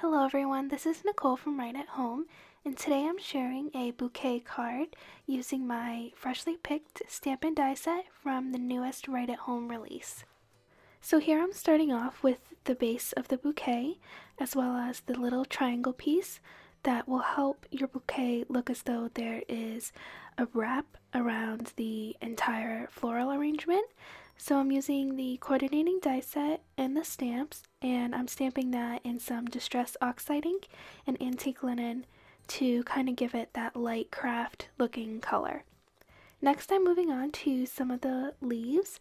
Hello everyone, this is Nicole from Right at Home, and today I'm sharing a bouquet card using my freshly picked stamp and die set from the newest Right at Home release. So here I'm starting off with the base of the bouquet, as well as the little triangle piece that will help your bouquet look as though there is a wrap around the entire floral arrangement. So I'm using the coordinating die set and the stamps, and I'm stamping that in some distress oxide ink and antique linen to kind of give it that light craft looking color. Next I'm moving on to some of the leaves,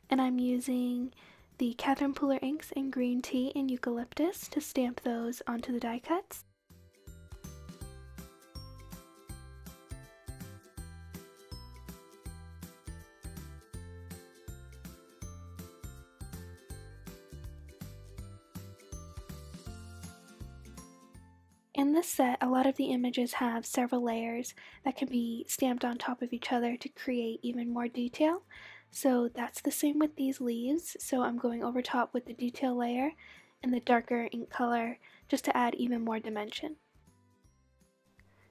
and I'm using the Catherine Pooler inks in green tea and eucalyptus to stamp those onto the die cuts. In this set, a lot of the images have several layers that can be stamped on top of each other to create even more detail. So that's the same with these leaves. So I'm going over top with the detail layer and the darker ink color just to add even more dimension.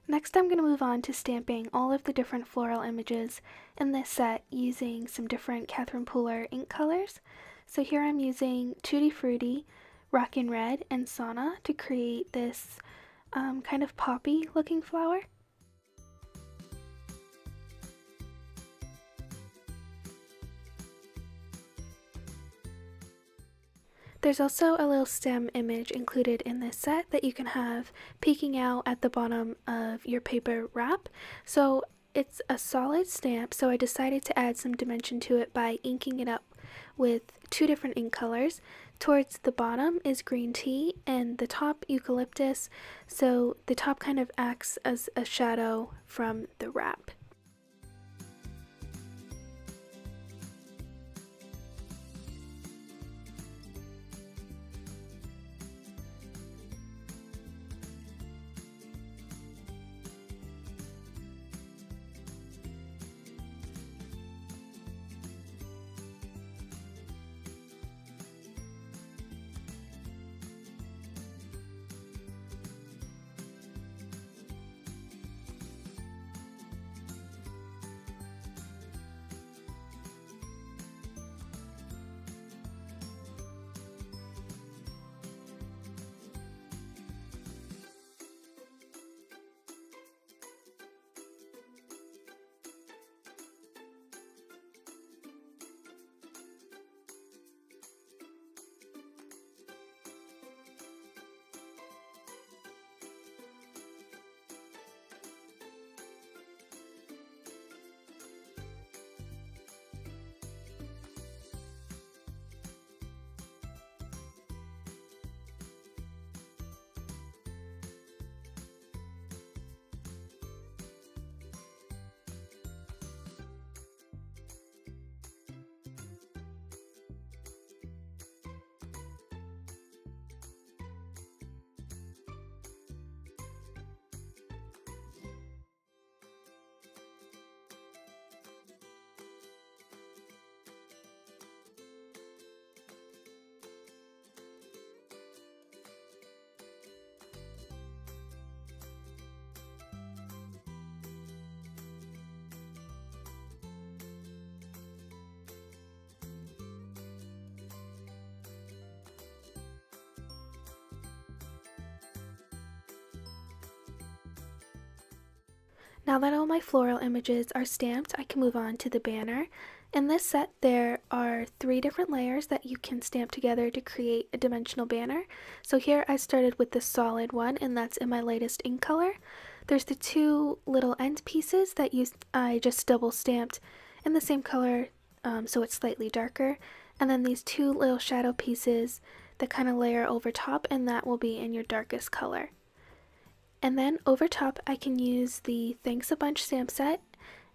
Next I'm going to move on to stamping all of the different floral images in this set using some different Catherine Pooler ink colors. So here I'm using Tutti Frutti, Rockin' Red, and Sauna to create this kind of poppy looking flower. There's also a little stem image included in this set that you can have peeking out at the bottom of your paper wrap. So it's a solid stamp, so I decided to add some dimension to it by inking it up with two different ink colors. Towards the bottom is green tea and the top eucalyptus, so the top kind of acts as a shadow from the wrap. Now that all my floral images are stamped, I can move on to the banner. In this set, there are 3 different layers that you can stamp together to create a dimensional banner. So here I started with the solid one, and that's in my latest ink color. There's the 2 little end pieces that I just double stamped in the same color, so it's slightly darker. And then these 2 little shadow pieces that kind of layer over top, and that will be in your darkest color. And then over top I can use the Thanks a Bunch stamp set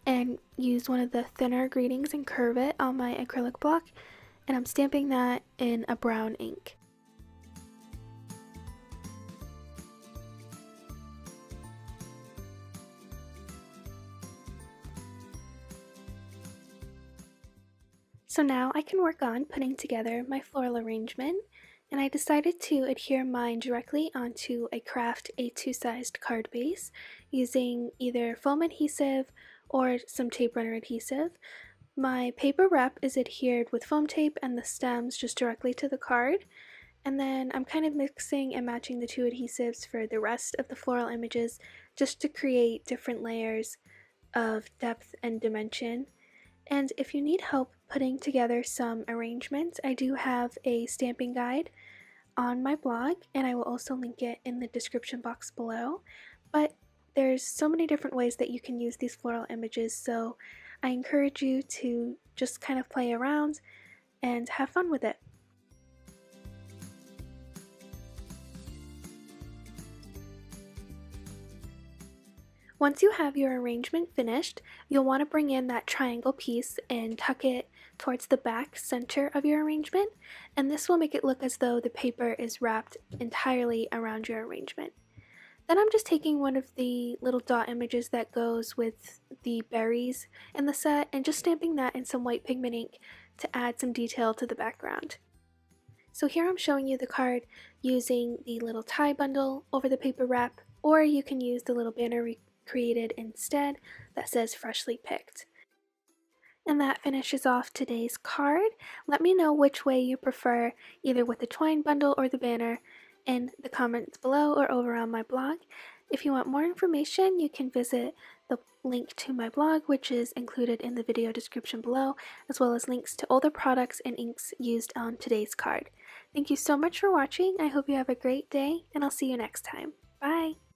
and use one of the thinner greetings and curve it on my acrylic block, and I'm stamping that in a brown ink. So now I can work on putting together my floral arrangement, And I decided to adhere mine directly onto a craft A2 sized card base using either foam adhesive or some tape runner adhesive. My paper wrap is adhered with foam tape and the stems just directly to the card. And then I'm kind of mixing and matching the two adhesives for the rest of the floral images just to create different layers of depth and dimension. And if you need help putting together some arrangements, I do have a stamping guide on my blog, and I will also link it in the description box below. But there's so many different ways that you can use these floral images, so I encourage you to just kind of play around and have fun with it. Once you have your arrangement finished, you'll want to bring in that triangle piece and tuck it towards the back center of your arrangement, and this will make it look as though the paper is wrapped entirely around your arrangement. Then I'm just taking one of the little dot images that goes with the berries in the set and just stamping that in some white pigment ink to add some detail to the background. So here I'm showing you the card using the little tie bundle over the paper wrap, or you can use the little banner we created instead that says freshly picked. And that finishes off today's card. Let me know which way you prefer, either with the twine bundle or the banner, in the comments below or over on my blog. If you want more information, you can visit the link to my blog, which is included in the video description below, as well as links to all the products and inks used on today's card. Thank you so much for watching. I hope you have a great day, and I'll see you next time. Bye!